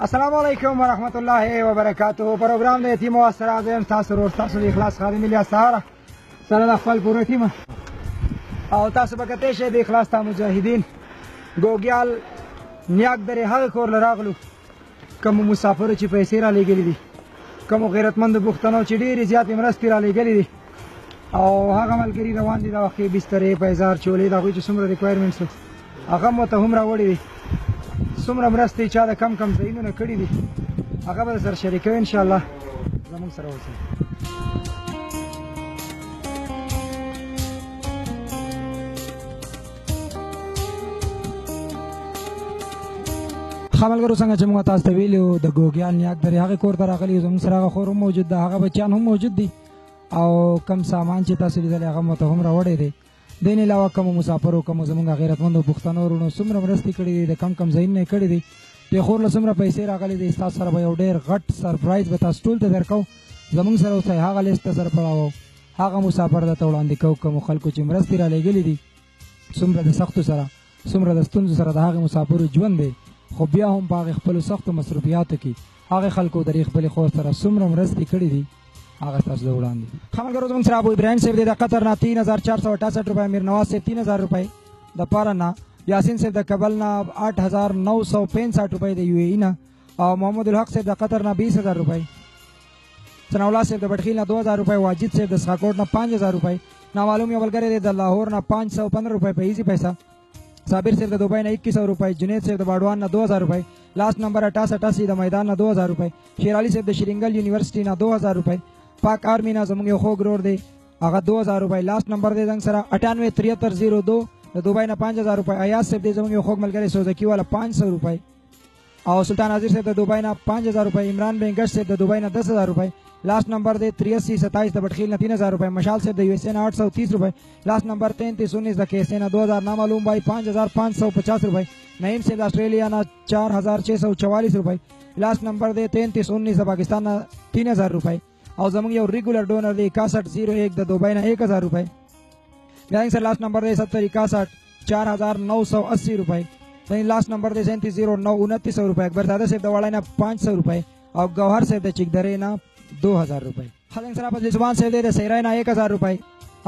السلام علیکم ورحمت الله وبرکاتہ. پروګرام د یتیم او اسرا زم تاسو ورو تاسو د اخلاص خادم الیاس سهار سره د خپل پوره ټیم او تاسو به کته شه د اخلاص تا مجاهدین ګوګیال نیاک درې هغه کور لراغلو کوم مسافر چې پیسې را لګلې دي کوم غیرتمند پښتنو چې ډېرې زیاتې مرستې را لګلې دي او هغه ملګري روان دي د وخت بسترې پیزار چولې د هغوی چې څومره ریکوایرمنټس هغه مو ته هم راوړي دي څومره مرستې چا د کم کم ځایونه کړي دي هغه به سره شریکوي انشاءالله زموږ سره اوسئ. ښه ملګرو څنګه چې موږ تاسو ته ویلي وو د ګوګیال نیاک درې هغې کور ته راغلي یو زموږ سره هغه خور هم موجود ده هغه بچیان هم موجود دي او کم سامان چې تاسو لیدلی هغه مو ته هم راوړی دی. دین علاوه کومو مسافرو کومو زموږ غیرتمندو پښتنو وروڼو څومره مرستې کړي دي د کم کم ځایونه یې کړي دي پېښور له څومره پیسې راغلي دي ستاسو سره به یو ډېر غټ سرپرایز به تاسو ټول ته درکوو. زموږ سره اوسئ هغه لیست ته سره پړاوو هغه مسافر درته وړاندې کوو کومو خلکو چې مرستې را لېږلي دي څومره د سختو سره څومره د ستونزو سره د هغې مسافرو ژوند دی خو بیا هم په هغې خپلو سختو مصروفیاتو کې هغې خلکو د دې خپلې خور سره څومره مرستې کړي دي هغه ستاسو د وړاندې. ښه ملګرو زموږ سره ابو ابراهیم صاحب دی د قطر نه 3468 روپۍ امیر نواز صاحب 3000 روپۍ د پاره نه یاسین صاحب د کابل نه 8965 روپۍ د یو ای نه او محمد الحق صاحب د قطر نه 20000 روپۍ ثناءالله صاحب د بټخیل نه 2000 روپۍ واجد صاحب د سخاکوټ نه 5000 روپۍ نامعلوم یو ملګری دی د لاهور نه 515 روپۍ په ایزي پیسہ صابر صاحب د دوبۍ نه 2100 روپۍ جنید صاحب د باډوان نه 2000 روپۍ لاست نمبر 88 د میدان نه 2000 روپۍ شیر علي صاحب د شرینګل یونیورسيټي نه 2000 روپۍ پاک آرمی نه زموږ یو خوږ ورور دی هغه 2000 روپۍ لاست نمبر دی زنګ سره 987302 د دوبۍ نه 5000 روپۍ ایاز صاحب دی زموږ یو خوږ ملګری سوزکي والا 500 روپۍ او سلطان ناظر صاحب د دوبۍ نه 5000 روپۍ عمران بنګش صاحب د دوبۍ نه 10000 روپۍ لاست نمبر دی 8327 د بټخیل نه 3000 روپۍ مشال صاحب د یو اس نه 830 روپۍ لاست نمبر 3319 د کیسې نه 2000 نامعلوم بای 5550 روپۍ نعیم صاحب د استرالیا نه 4644 روپۍ لاست نمبر دی 3319 د پاکستان نه 3000 روپۍ او زموږ یو ریګولر ډونر دی 6101 د دوبۍ نه 1000 روپۍ بیا سر لاست نمبر دی 7061 4980 روپۍ لاست نمبر دی 3709 2900 روپۍ اکبر زاده صاحب د وړای نه 500 روپۍ او گوهر صاحب د چکدرې نه 2000 روپۍ خلنګ سره فضل زبان صاحب دی د سیرای نه 1000 روپۍ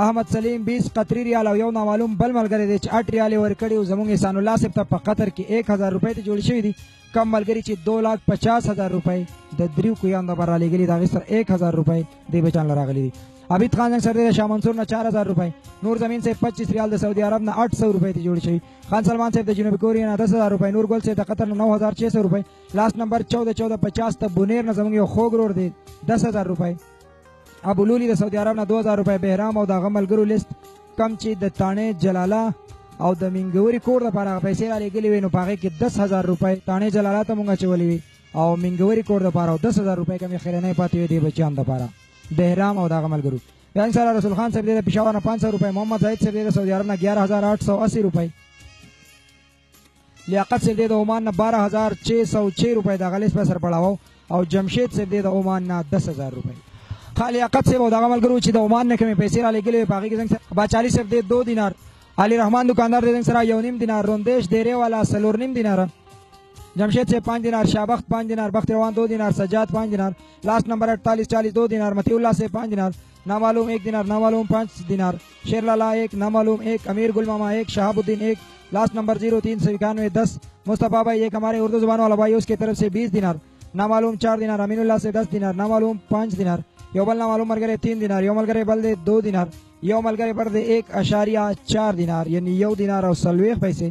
احمد سلیم 20 قطري ریال او یو نامعلوم بل ملګری دی چې 8 ریال ورکړي او زموږ احسان الله صاحب ته په قطر کې 1000 روپۍ ته جوړ شوي دي کم ملګری چې 2,50,000 روپۍ د دریو کویان د بر لګلي دا غسر 1000 روپۍ دی بچان لراغلي دي عبید خان سر دی شاه منصور نه 4000 روپۍ نور زمین سے 25 ریال د سعودي عرب نه 800 روپۍ ته جوړ شوی خان سلمان صاحب د جنوبي کوریا نه 10000 روپۍ نور ګل صاحب د قطر نه 9600 روپۍ لاست نمبر 1450 ته بونیر نه زموږ یو خوږ ورور دی 10000 روپۍ ابو لولی د سعودي عرب نه 2000 روپۍ بهرام او د غملګرو لیست کم چې د تانه جلاله او د منګوري کور لپاره پیسې را لګلې وي نو پاغه کې 10000 روپۍ تانه جلاله ته مونږه چولې وي او منګوري کور لپاره 10000 روپۍ کمې خیرنې پاتې وي دی بچان لپاره بهرام او د غملګرو یان سره رسول خان صاحب د پېښور نه 500 روپۍ محمد زاهد صاحب د سعودي عرب نه 11880 روپۍ لیاقت صاحب د عمان نه 12606 روپۍ د غلیس په سر پړاو او جمشید صاحب د عمان نه 10000 روپۍ خالی لیاقت صاحب او د غملګرو چې د عمان نه کمې پیسې را لګلې پاغه کې څنګه باچالي صاحب د 2 دینار علی رحمان دکاندار د سره 1.5 دینار روندیش ډیره والا 3.5 دینار جمشید سے 5 دینار شابخت 5 دینار بخت روان 2 دینار سجاد 5 دینار لاست نمبر 4840 2 دینار متی اللہ سے 5 دینار نامعلوم 1 دینار نامعلوم 5 دینار شیر لالا 1 نامعلوم 1 امیر گل ماما 1 شہاب الدین 1 لاست نمبر 0391 10 مصطفیٰ بھائی ایک ہمارے اردو زبان والا بھائی اس کی طرف سے 20 دینار نامعلوم 4 دینار امین اللہ سے 10 دینار نامعلوم 5 دینار یوبل نامعلوم ملګری 3 دینار یو ملګری بل دی 2 دینار یو ملګری پر دی 1.4 دینار یعنی 1 دینار او 30 پیسې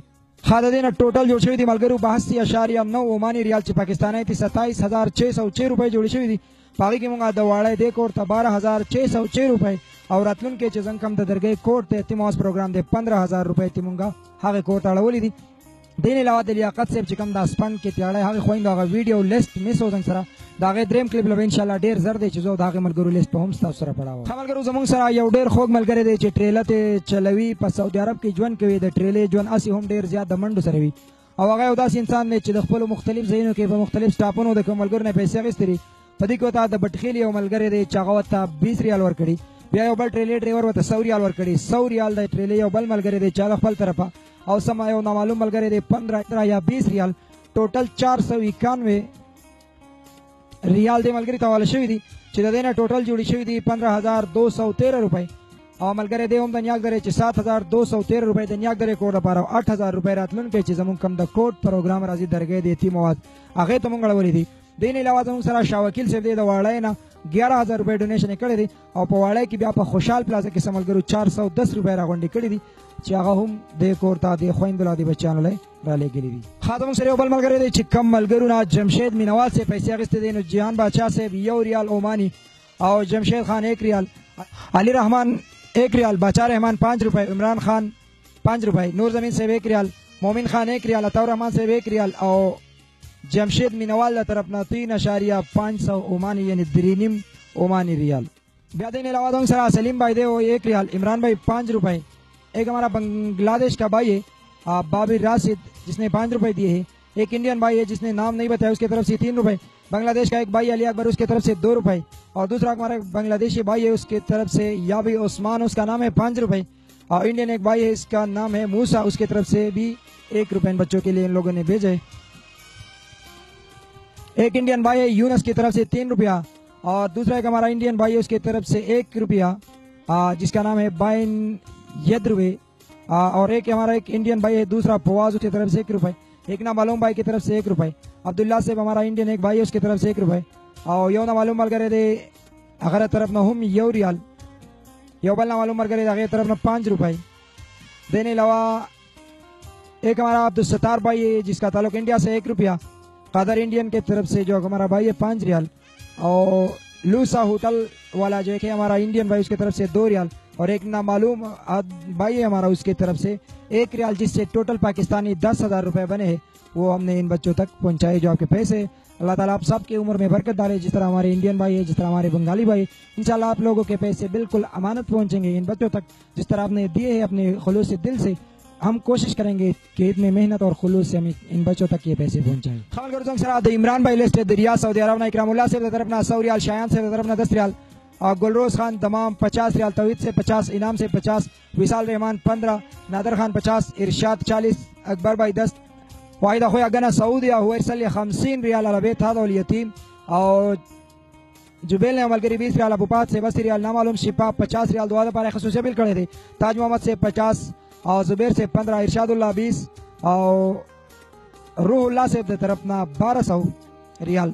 خاله دینه ټوټل جوړ شوی دی ملګرو 82.9 عمانی ریال چې پاکستاني تی 27606 روپۍ جوړ شوی دی پاغي کې مونږه د واړې د کوټ ته 12606 روپۍ او راتلون کې چې څنګه کم د درګې کوټ ته اعتماد پروګرام دی 15000 روپۍ ته مونږه هغه کوټ اړولې دي دین علاوه د لیاقت صاحب چې کم د اسپن کې تیاړې هغه خويند هغه ویډیو لیست میس وځن سره دا غي دریم کلیپ لوي ان شاء الله ډیر زر دی چې زو دا غي ملګرو لیست په هم تاسو سره پڑھاو خبرګرو زموږ سره یو ډیر خوږ ملګری دی چې ټریلر ته چلوي په سعودي عرب کې ژوند کوي د ټریلر ژوند اسی هم ډیر زیات د منډو سره وي او هغه یو داسې انسان دی چې د خپل مختلف ځایونو کې په مختلف سټاپونو د کوملګرو نه پیسې غوښتري په دې کې وتا د بټخیل یو ملګری دی چې هغه وتا 20 ریال ورکړي بیا یو بل ټریلر ډرایور وته 100 ریال ورکړي 100 ریال د ټریلر یو بل ملګری دی چې خپل طرفه او سم یو نامعلوم ملګری دی 15 یا 20 ریال ټوټل 491 ریال دې ملګري ته حواله شوي دي چې د دې نه ټوټل جوړې شوي دي 15,213 روپۍ او ملګری دی هم د نیاک درې چې 7,213 روپۍ د نیاک درې کوډ لپاره 8,000 روپۍ راتلونکی چې زمونږ کم د کوډ پروګرام راځي درګۍ د یتیم مواد هغې ته مونږ اړولې دي. دې نه علاوه زمونږ سره شاه وکیل صاحب دی د واړی نه 11,000 روپۍ ډونیشن یې کړی دی او په واړی کې بیا په خوشحال پلازا کې څه ملګرو 410 روپۍ راغونډې کړي دي چې هغه هم دې کور ته د خویندو لا د بچیانو لی رالېږلي دي. ښه زموږ سره یو بل ملګری دی چې کم ملګرو نه جمشید مینوال صاحب پیسې اخیستې دي نو جهان بادشاه صاحب 1 ریال عماني او جمشید خان 1 ریال، علی رحمان 1 ریال، باچا رحمان 5 روپۍ، عمران خان 5 روپۍ، نور زمین صاحب 1 ریال، مومن خان 1 ریال، عطاء الرحمن صاحب 1 ریال او جمشید مینوال د طرف نه 3.500 عماني یعنی 3.5 عماني ریال. بیا دین علاوہ دوں سر سلیم بھائی دے وہ 1 ریال، عمران بھائی 5 روپے، ایک ہمارا بنگلہ دیش کا بھائی ہے بابر راشد جس نے 5 روپے دیے ہیں، ایک انڈین بھائی ہے جس نے نام نہیں بتایا اس کی طرف سے 3 روپے، بنگلہ دیش کا ایک بھائی علی اکبر اس کی طرف سے 2 روپے اور دوسرا ہمارا بنگلہ دیشی بھائی ہے اس کی طرف سے یابی عثمان اس کا نام ہے 5 روپے اور انڈین ایک بھائی ہے اس کا نام ہے موسا اس کی طرف سے بھی 1 روپے ان بچوں کے لیے ان لوگوں نے بھیجے. ایک انڈین بھائی ہے یونس کی طرف سے 3 روپیہ اور دوسرا ایک ہمارا انڈین بھائی ہے اس کی طرف سے 1 روپیہ جس کا نام ہے بائن یدروے اور ایک ہمارا ایک انڈین بھائی ہے دوسرا فواز اس کی طرف سے 1 روپے، ایک نامعلوم بھائی کی طرف سے 1 روپے، عبداللہ صاحب ہمارا انڈین ایک بھائی ہے اس کی طرف سے 1 روپے اور یو نامعلوم ملګری دی هغه طرف نه هم 1 ریال، یو بل نامعلوم ملګری دی هغه طرف نه 5 روپے. دینے علاوہ ایک ہمارا عبدالستار بھائی ہے جس کا تعلق انڈیا سے 1 روپیہ، قادر انڈین کی طرف سے جو ہمارا بھائی ہے 5 ریال اور لوسا ہوٹل والا جو ہے ہمارا انڈین بھائی اس کی طرف سے 2 ریال اور ایک نامعلوم بھائی ہے ہمارا اس کی طرف سے 1 ریال جس سے ٹوٹل پاکستانی 10,000 روپے بنے ہیں وہ ہم نے ان بچوں تک پہنچائے جو آپ کے پیسے. اللہ تعالیٰ آپ سب کی عمر میں برکت ڈالے جس طرح ہمارے انڈین بھائی ہے جس طرح ہمارے بنگالی بھائی انشاءاللہ آپ لوگوں کے پیسے بالکل امانت پہنچیں گے ان بچوں تک جس طرح آپ نے دیے ہیں اپنے خلوص سے دل سے. ہم کوشش کریں گے کہ اتنے محنت اور خلوص سے ہم ان بچوں تک یہ پیسے پہنچائیں. خبر گردوں سرا عمران بھائی لسٹ ریاض سعودی عرب اکرام اللہ سے طرف نہ 100 ریال، شایان سے طرف نہ 10 ریال اور گلروز خان تمام 50 ریال، توحید سے 50، انعام سے 50، وصال رحمان 15، نادر خان 50، ارشاد 40، اکبر بھائی 10، واحد اخویا گنا سعودیہ هو ارسل 50 ريال على بيت هذا اليتيم اور جبیل نے عمل کری 20 ریال، ابو پات سے 32 ریال، نامعلوم شفا 50 ریال دعا پر خصوصی بل کھڑے تھے، تاج محمد سے 50 اور زبیر سے 15، ارشاد اللہ 20 اور روح اللہ سے طرف نہ 1200 ریال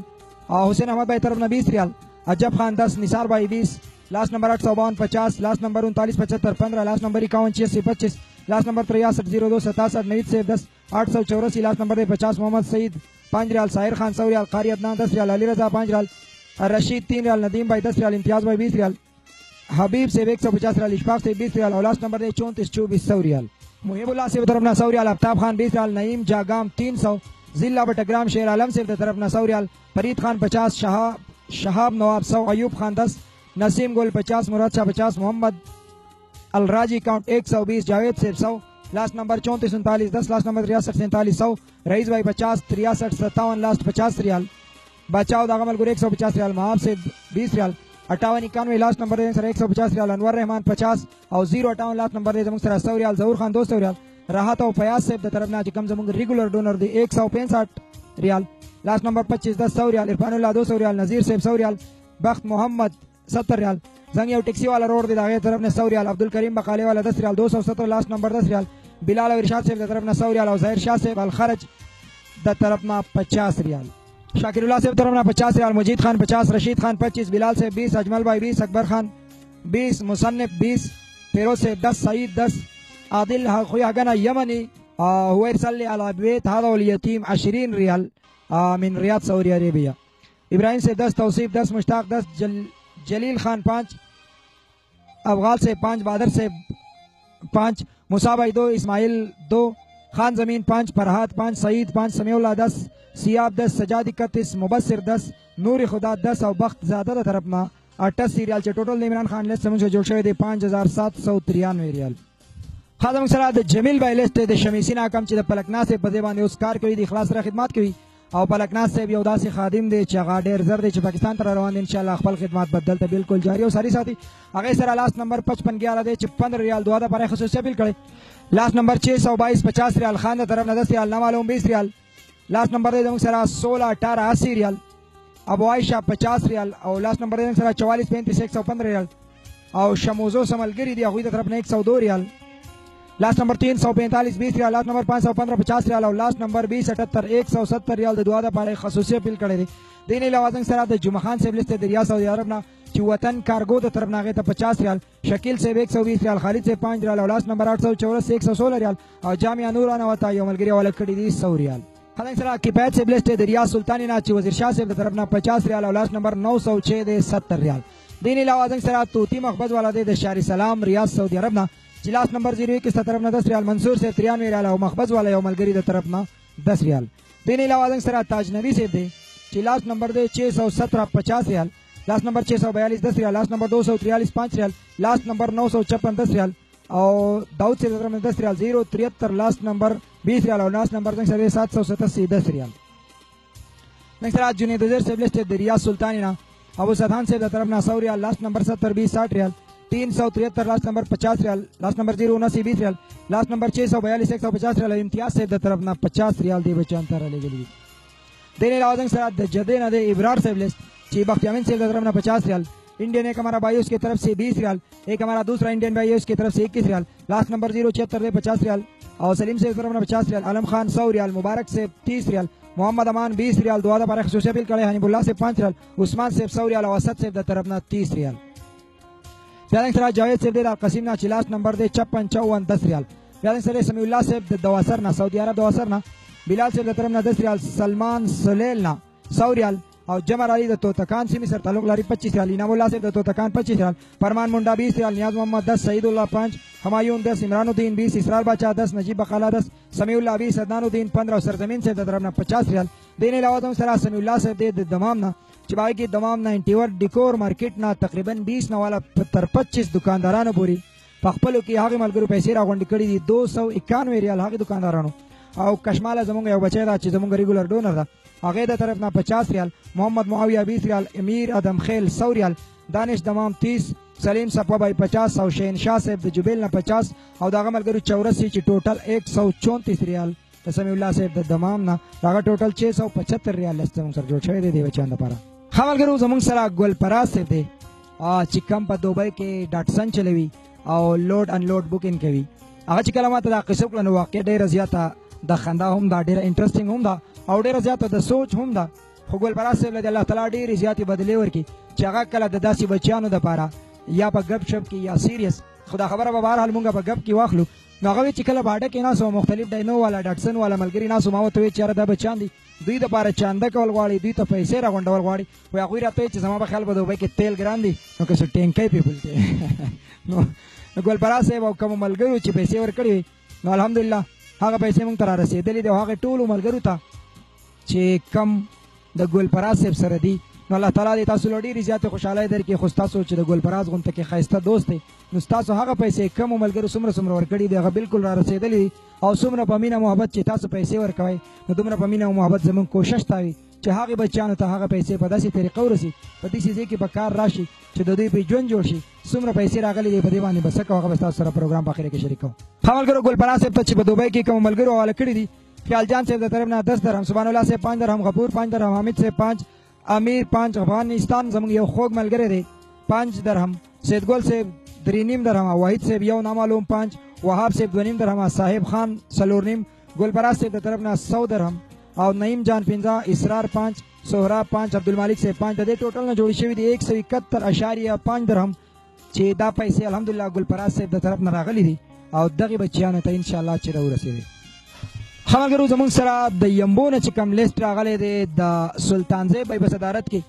اور حسین احمد بھائی طرف نہ 20 ریال، عجب خان 10، نثار بھائی 20، لاسٹ نمبر 852 50، لاسٹ نمبر 3975 15، لاسٹ نمبر 5186 25، لاسٹ نمبر 6302 67 نوید سے 10 884، لاسٹ نمبر 50 محمد سعید 5 ریال، ساحر خان 100 ریال، قاری عدنان 10 ریال، علی رضا 5 ریال، رشید 3 ریال، ندیم بھائی 10 ریال، امتیاز بھائی 20 ریال، حبیب سے 150 ریال، اشفاق سے 20 ریال اور لاسٹ نمبر 3424 100 ریال، محب اللہ سے طرف نہ 100 ریال، آفتاب خان 20 ریال، نعیم جاگام 300، ضلع بٹگرام شیر عالم سے طرف نہ 100 ریال، فرید خان 50، شہاب نواب 100، ایوب خان 10، نسیم گل 50، مراد شاہ 50، محمد الراجی کاؤنٹ 120، جاوید سے 100، لاسٹ نمبر 3439 10، لاسٹ نمبر 63 47 100، رئیس بھائی 50 63 57، لاسٹ 50 ریال، بچاؤ داغمل گر 150 ریال، محاب سے 20 ریال، 58 91، لاسٹ نمبر 150 ریال، انور رحمان 50 اور 058، لاسٹ نمبر 100 ریال، ظہور خان 200 ریال، راحت و فیاض سے طرف نہ کم زمنگ ریگولر ڈونر دی 165 ریال، لاسٹ نمبر 25 10 100 ریال، عرفان اللہ 200 ریال، نذیر سے 100 ریال، بخت محمد 70 ریال، زنگیو ٹیکسی والا روڈ دی داغے طرف نے 100 ریال، عبدالکریم بقالے والا 10 ریال 270، لاسٹ نمبر 10 ریال، بلال اور ارشاد سے طرف نہ 100 ریال اور ظاہر شاہ سے الخرج دا طرف نہ 50 ریال، شاکر اللہ سے طرف نہ 50 ریال، مجید خان 50، رشید خان 25، بلال سے 20، اجمل بھائی 20، اکبر خان 20، مصنف 20، فیروز سے 10، سعید 10، عادل خویا گنا یمنی هو ارسل لي على بيت هذا اليتيم 20 ريال من رياض سعودی عربیہ، ابراہیم سے 10، توصیف 10، مشتاق 10، جلیل خان 5، افغال سے 5، بادر سے 5، مصابہ 2، اسماعیل 2، خان زمین 5، فرحات 5، سعید 5، سمیع اللہ 10، سیاب 10، سجاد 31، مبصر 10، نور خدا 10 اور بخت زیادہ طرفنا 88 ریال چه ټوټل عمران خان لیست سمون جوړ شوی دی 5793 ریال. خادم سره د جمیل بای لیست د شمیسینا کم چې د پلکناس په ځای باندې اوس کار کوي، د اخلاص سره خدمات کوي او پلکناس صاحب یو داسې خادم دی چې هغه ډېر زر دی چې پاکستان ته روان دی، انشاءالله خپل خدمات بدل ته بالکل جاری او ساری ساتي. هغه سره لاست نمبر 5511 دی چې 15 ریال دعا ده پر خصوصي اپیل کړي. لاست نمبر 622 50 ریال، خان د طرف نه 10 ریال، نامعلوم 20 ریال. لاست نمبر دی زموږ سره 16 18 80 ریال. ابو عائشہ 50 ریال او لاس نمبر دې سره 44 35 115 ریال او شموزو سملګری دی هغوی د طرف نه 102 ریال لاس نمبر 345 20 ریال لاس نمبر 515 50 ریال او لاس نمبر 20 78 170 ریال د دعا د پاره خصوصي اپیل کړی دی دین علاوه څنګه سره د جمعه خان صاحب لسته د ریاست سعودي عرب نه چې وطن کارګو د طرف نه غته 50 ریال شکیل صاحب 120 ریال خالد صاحب 5 ریال او لاس نمبر 884 116 ریال او جامعه نورانه وتا یو ملګری ولر کړی دی 100 ریال خلک سره کفایت صاحب لسته د ریاست سلطانی نه چې وزیر شاه صاحب د طرف نه 50 ریال او لاس نمبر 906 د 70 ریال دین علاوه څنګه سره توتی مخبز والا د شاری سلام ریاست سعودي عرب نه چې لاس نمبر 01 کی طرف نه 10 ریال منصور صاحب 93 ریال او مخبز والا یو ملګری د طرف نه 10 ریال دین علاوه څنګه سره تاج نبی صاحب دی چې لاس نمبر دی 617 50 ریال لاس نمبر 642 10 ریال لاس نمبر 243 5 ریال لاس نمبر 956 10 ریال او داؤد صاحب طرف نه 10 ریال 073 لاس نمبر 20 ریال او لاس نمبر څنګه 787 10 ریال نن سره جنید وزیر صاحب لسته د ریاض سلطانی نه ابو سدحان صاحب د طرف نه 100 ریال لاس نمبر 70 20 60 ریال 373 لاس نمبر 50 ریال لاس نمبر 079 20 ریال لاس نمبر 642 150 ریال امتیاز صاحب د طرف نه 50 ریال دی بچان تر لګلی دین علاوه سره د جدې نه د ابرار صاحب لست چې بختیامین صاحب د طرف نه 50 ریال इंडियन एक हमारा बायोस की तरफ से 20 रियाल एक हमारा दूसरा इंडियन बायोस की तरफ से 21 रियाल लास्ट नंबर 076 से 50 रियाल और सलीम से तरफ 50 रियाल आलम खान 100 रियाल मुबारक से 30 रियाल मोहम्मद अमान 20 रियाल दुआ पर खसूसी अपील करे हनीबुल्लाह से 5 रियाल उस्मान से 100 रियाल और असद से तरफ 30 रियाल प्यादे सरा जावेद से दे कसीम ना लास्ट नंबर दे 56 54 10 रियाल प्यादे सरे समीउल्लाह से दवासर ना सऊदी अरब दवासर ना बिलाल से तरफ 10 रियाल सलमान सलेल ना 100 रियाल और जमर अली दत्तो तकान सिमी सर तालुक लारी 25 रियाल इनामुल्लाह से दत्तो तकान 25 रियाल फरमान मुंडा 20 रियाल नियाज मोहम्मद 10 सईदुल्लाह 5 हमायून 10 इमरानुद्दीन 20 इसरार बादशाह 10 नजीब बकाला 10 समीउल्लाह 20 अदनानुद्दीन 15 और सरजमीन से तरफ 50 रियाल देने अलावा तुम सरा समीउल्लाह से दे दमाम ना चिबाई की दमाम 91 डिकोर मार्केट ना तकरीबन 20 नवाला 25 दुकानदारानो पूरी पखपलो की हागे मलगरू पैसे रागोंडी कड़ी 291 रियाल हागे दुकानदारानो او کشماله زمونږ یو بچی دا چې زمونږ ریګولر ډونر ده هغه د طرف نه 50 ریال محمد معاویه 20 ریال امیر ادم خیل 100 ریال دانش دمام 30 سلیم صفا بای 50 او شهنشاه صاحب د جبیل نه 50 او دغه ملګرو 84 چې ټوټل 134 ریال سمی الله صاحب د دمام نه دغه ټوټل 675 ریال لسته موږ سره جوړ شوی دی بچان لپاره خملګرو زمونږ سره ګل پراس صاحب دی چې کم په دوبۍ کې ډاټسن چلوي او لوډ ان لوډ بوکینګ کوي هغه چې کلمات د قصو کړه واقع ډیره زیاته د خندا هم دا ډیره انټرېسټینګ هم دا او ډیره زیاته د سوچ هم دا خو ګل پراس صاحب له الله تعالی ډیره زیاتې بدلې ورکړي چې هغه کله د داسې بچیانو دپاره یا په ګپ شپ کې یا سیریس خدا خبره به بهرحال مونږ په ګپ کې واخلو نو هغه چې کله باډه کې ناسو مختلف ډاینو والا ډاټسن والا ملګري ناسو ما ورته وایي چې یاره دا بچیان دي دوی دپاره چانده کول غواړي دوی ته پیسې راغونډول غواړي وایي هغوی راته وایي چې زما په خیال به دوبۍ کې تیل ګران دي نو که څه ټینکی پې پولټې نو ګل پراس صاحب او کومو ملګرو چې پیسې ورکړې وي نو الحمدلله هغه پیسې مونږ ته را رسېدلې دي او هغې ټولو ملګرو ته چې کم د ګل پراس صاحب سره دي نو الله تعالی دې تاسو له ډېرې زیاتې خوشحالۍ درکړي خو ستاسو چې د ګل پراس غونته کې ښایسته دوست دی نو ستاسو هغه پیسې کمو ملګرو څومره څومره ورکړي دي هغه بالکل را رسېدلې دي او څومره په مینه محبت چې تاسو پیسې ورکوئ نو دومره په مینه او محبت زموږ کوشش تا وي چې هغې بچیانو ته هغه پیسې په داسې طریقه ورسي په داسې ځای کې به کار راشي چې د دوی په ژوند جوړ شي څومره پیسې راغلي دي په دې باندې به څه کوو هغه به ستاسو سره پروګرام په اخره کې شریک کوو ښه ملګرو ګل پناه صاحب ته چې په دوبۍ کې کوم ملګرو حواله کړي دي خیال جان صاحب د طرف نه 10 درهم سبحان الله صاحب 5 درهم غفور 5 درهم حامد صاحب 5 امیر 5 افغانستان زموږ یو خوږ ملګری دی 5 درهم سیدګل صاحب 3.5 درهم واحد صاحب یو نامعلوم 5 وهاب صاحب 2.5 درهم صاحب خان 4.5 ګل پراس صاحب د طرف نه 100 درهم او نعیم جان 15 اسرار 5 سهراب 5 عبدالمالک صاحب 5 د دې ټوټل نه جوړې شوي دي 171.5 درهم چې دا پیسې الحمدلله ګل پراس صاحب د طرف نه راغلي دي او دغې بچیانو ته انشاءالله چې راورسېدي ښه ملګرو زموږ سره د یمبو نه چې کوم لیست راغلی دی د سلطان زیب بای په صدارت کې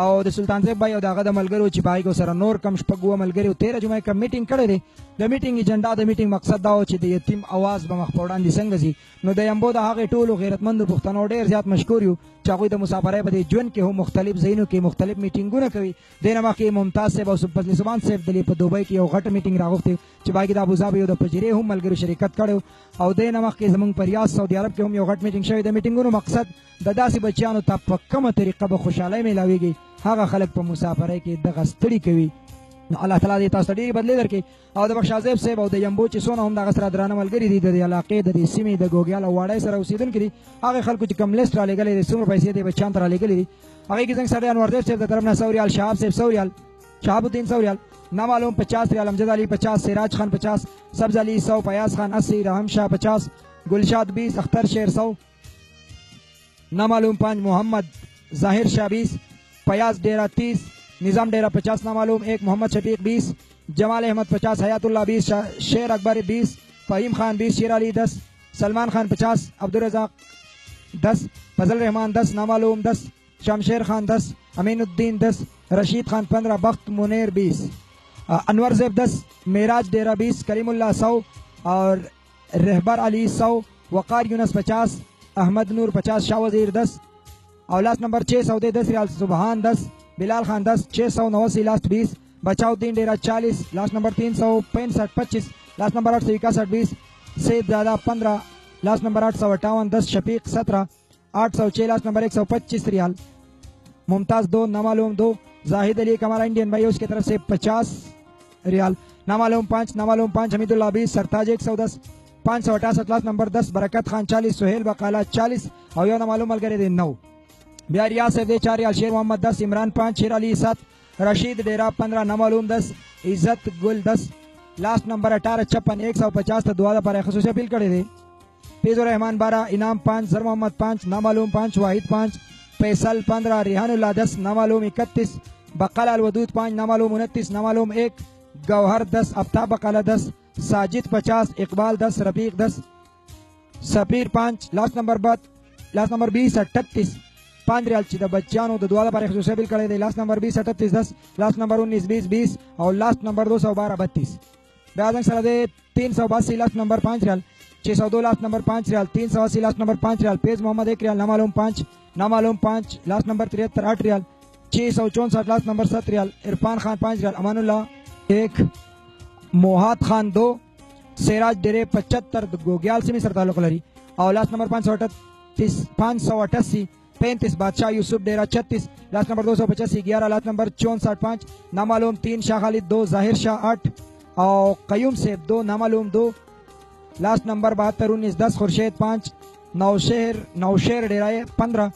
او د سلطان زیب بای او د هغه د ملګرو چې په هغې سره نور کم شپږ اووه ملګري او 13 جمعې کوم میټینګ کړی دی د میټینګ ایجنډا د میټینګ مقصد دا و چې د یتیم اواز به مخ په وړاندې څنګه ځي نو د یمبو د هغې ټولو غیرتمندو پښتنو ډېر زیات مشکور یو چې هغوی د مسافرۍ په دې ژوند کې هم مختلف ځایونو کې مختلف میټینګونه کوي دې نه مخکې ممتاز صاحب او فضل سبحان صاحب دلې په دوبۍ کې یو غټه میټینګ راغوښتې چې په هغې د ابوظبي او د پجرې هم ملګرو شرکت کړی او دې نه مخکې زموږ په ریاض سعودي عرب کې هم یو غټ میټینګ شوی د میټینګونو مقصد د داسې بچیانو ته په کومه طریقه به خوشحالۍ میلاویږي هغه خلک په مسافرۍ کې دغه ستړي کوي نو الله تعالی دې تاسو ته ډېرې بدلې درکړي او د بخشا صاحب صاحب او د یمبو چې څونه هم دغه سره درانه ملګري دي د دې علاقې د دې سیمې د ګوګیال او واړی سره اوسېدونکي دي هغې خلکو چې کوم لیست رالېږلی دی څومره پیسې دې بچیانو ته رالېږلي دي आगे की जंग सर अनवर देव से तरफ ना 100 रियाल, शहाब से 100 रियाल, शहाबुद्दीन 100 रियाल, नामालूम 50 रियाल, अमजद अली 50, सिराज खान 50, सब्ज अली 100, फयाज खान 80, रहम शाह 50, गुलशाद 20, अख्तर शेर 100, नामालूम 5, मोहम्मद जाहिर शाह 20, फयाज डेरा 30, निजाम डेरा 50, नामालूम 1, मोहम्मद शफीक 20, जमाल अहमद 50, हयातुल्लाह 20, शेर अकबर 20, फ़हीम खान 20, शेर अली 10, सलमान खान 50, अब्दुल रज़ाक 10, फजल रहमान 10, नामालूम 10, शमशेर खान 10, अमीनुद्दीन 10, रशीद खान 15, बख्त मुनीर 20, अनवर ज़ैब 10, मेराज डेरा 20, करीमुल्लाह 100 और रहबर अली 100, वक़ार यूनस 50, अहमद नूर 50, शाह वज़ीर 10 और लास्ट नंबर 6 सौदे 10 रियाल, सुबहान 10, बिलाल खान 10, 689 लास्ट 20, बचाउद्दीन डेरा 40, लास्ट नंबर 365 25, लास्ट नंबर 861 20, सैयद दादा 15, लास्ट नंबर 858 10, शफीक 17, 806 लास्ट नंबर 125 रियाल, मुमताज 2, नामालूम 2, जाहिद अली कमाल इंडियन भाई उसकी तरफ से 50 रियाल, नामालूम 5, नामालूम 5, हमीदुल्लाह 20, सरताज 110, 568 लास्ट नंबर 10, बरकत खान 40, सुहेल बकाला 40 और यो नामालूम अलगरे दे 9, बिहार रियाज से दे 4 रियाल, शेर मोहम्मद 10, इमरान 5, शेर अली 7, रशीद डेरा 15, नामालूम 10, इज्जत गुल 10, लास्ट नंबर 18 56 150 तो दुआ पर खसूसी अपील करे थे, फैजुर रहमान 12, इनाम 5, जर मोहम्मद 5, नामालूम 5, वाहिद 5, फैसल 15, रिहानुल्लाह 10, नामालूम 31, बकाला अलवदूद 5, नामालूम 29, नामालूम 1, गौहर 10, आफ्ताब बकाला 10, साजिद 50, इकबाल 10, रफीक 10, सफीर 5, लास्ट नंबर 20 38 5 रियाल चिदा बच्चानों तो दुआ पर खसूसी अपील करे थे, लास्ट नंबर 20 38 10, लास्ट नंबर 19 20 20 और लास्ट नंबर 212 32, ब्याजंग सलादे 382 लास्ट नंबर 5 रियाल, 602 लास्ट नंबर 5 रियाल, 380 लास्ट नंबर 5 रियाल, पेज मोहम्मद 1 रियाल, नामालूम 5, नामालूम 5, लास्ट नंबर 73 8 रियाल, 664 लास्ट नंबर 7 रियाल, इरफान खान 5 रियाल, अमानुल्लाह 1, मोहात खान 2, सिराज डेरे 75 गोग्याल से मिसर ताल्लुक लरी और लास्ट नंबर 588 35 बादशाह यूसुफ डेरा 36, लास्ट नंबर 285 11, लास्ट नंबर 64 5, नामालूम 3, शाह खालिद 2, जाहिर शाह 8 और कयूम सेब 2, नामालूम 2, लास्ट नंबर 72 19 10, खुर्शेद 5, नौशेर डेराए 15,